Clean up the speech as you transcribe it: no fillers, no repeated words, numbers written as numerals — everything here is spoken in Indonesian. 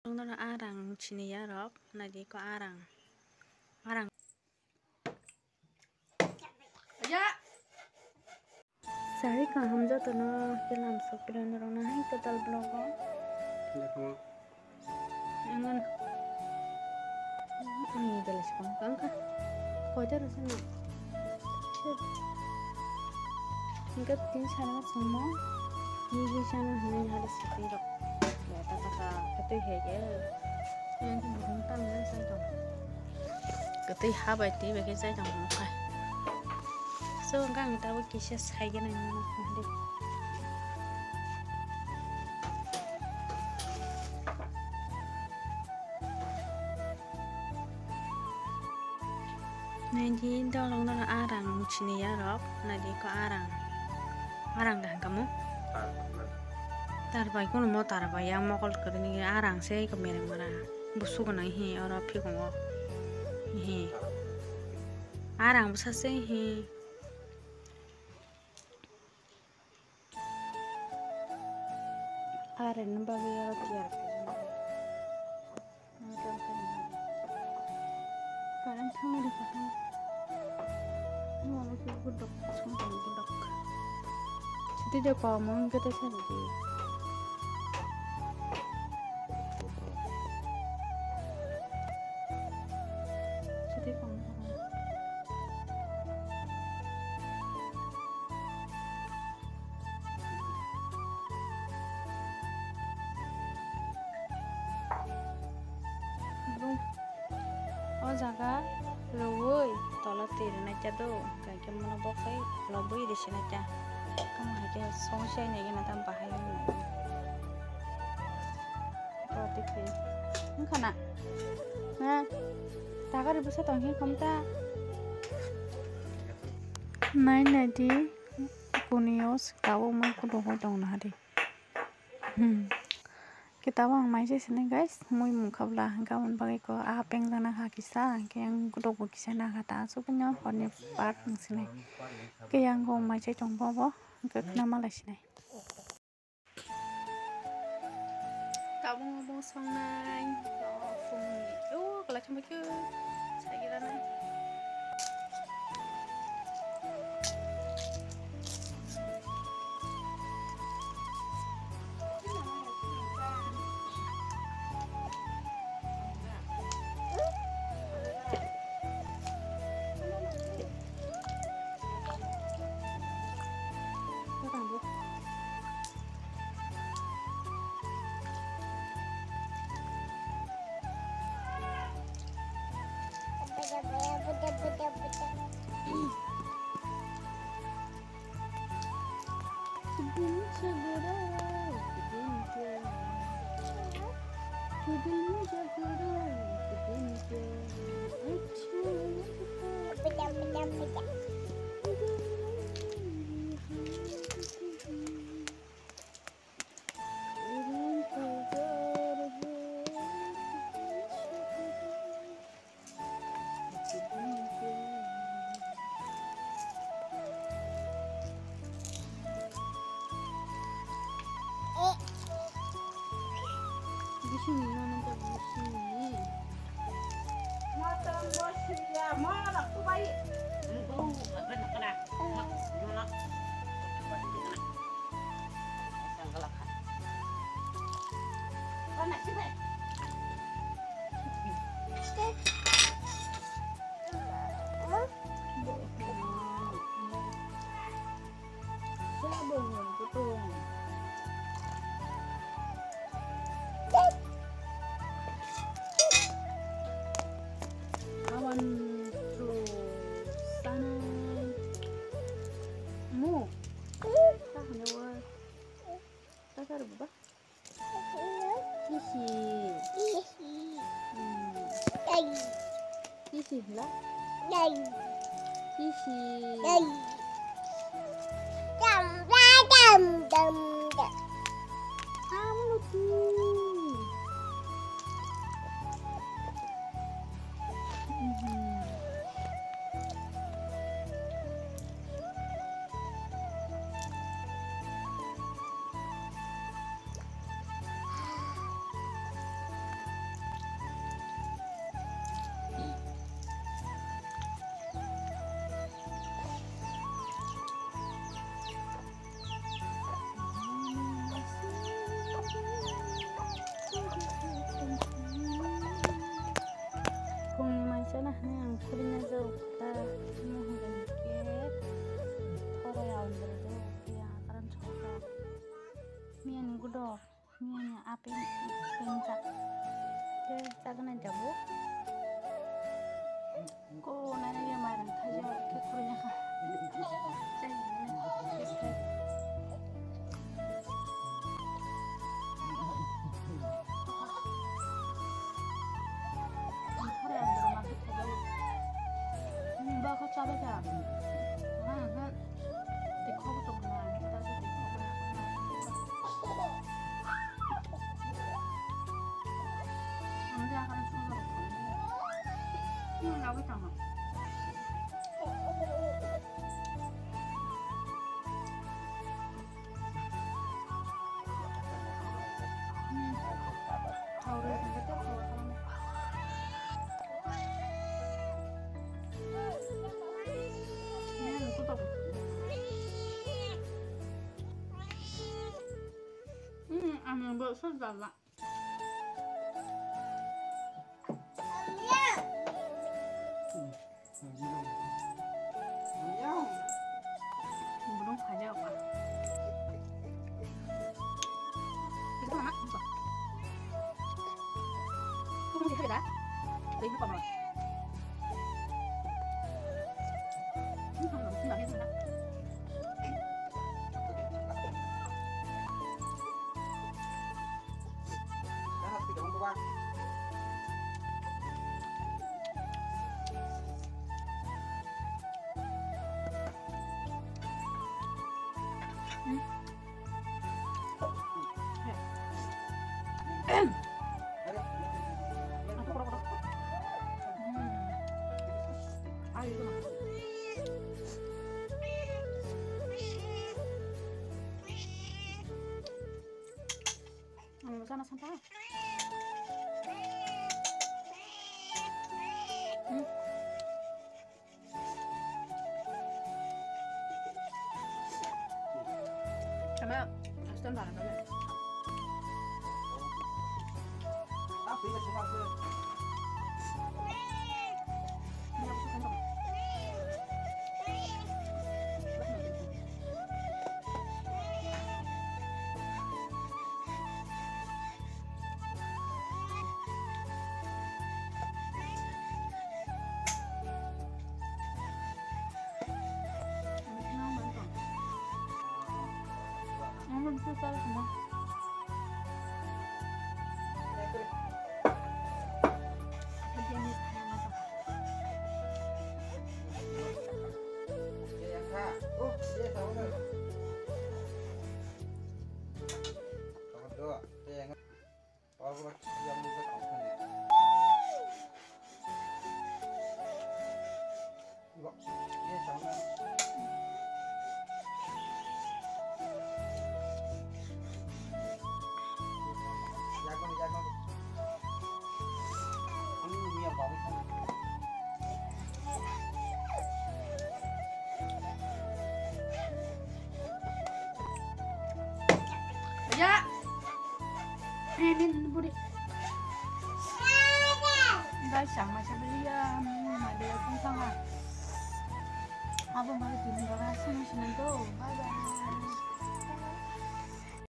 Nó arang chini ya rob na di ko arang sari ka hamza to no kelam sokran rona hai total blog engan ani jelas kan ka ko jar sana ingat tin sana semua ni sana hanya harus sepiro ya kata kata hege yang burung tan nan sai dong kata habai ti bagi sai dong kai so ngang ta wa kisha sai gana mana hande Nanti tolong arang sini ya Rob, nanti ko arang dah kamu? Tarbai ko mau tarbai yang mau kalau kerja arang saya kemarin mana busuk nahi orang pikir mau hi arang besar sih hi arang bagi orang tiar kalian tahu di mana mau budok semua budok jadi dia ngomong kita sendiri jadi ngomong oh jaga lowoi tolak tirin aja tuh kayak mana bokai loboi di sini aja kamu aja songshai nih gini tanpa hayu roti sih enggak nak nah takar ibu saya tonghi kamu tak main nanti kunios kau mau kudoh dong nari kita wang mai sini guys muy mukabla kawan pakai ko apa yang tanah kisah yang kudo kisah nak kata sukunya kornya part sini ke yang ko mai cong bobo ke nama lah sini kamu ngomong songai kalau cuma ke saya kira nih sini nonton di sini motor bos ya mana tuh baik tuh kena mana sanggalak mana sih be sabun tuh Isi lah. Isi. Kamu tuh. Nah, yang kulitnya jauh kita semua udah dikit. Orang yang berbeda ya karena cocok. Mian gudok, miannya api pencak. Cagan aja bu. Kok nanya dia marah aja ke kulitnya kan. Bakal coba kan? Nah, kan di kau tuh benar, kita tuh di kau benar. Nanti akan susah. Nggak bisa nggak? Tahu deh, betul kalau ambil bakso galak. Belum aja apa? Itu mana? Apa? Tunggu di sana. Ini apa mas? Ini kan nggak bisa sana. Sana santai. Karena asisten barang kali. Tapi ya cuma ke. Ini aku suka. Susah semua. Ya, ini budi. Guys, sama saya ada yang sangat. Apa malah di negara sini tuh. Bye bye.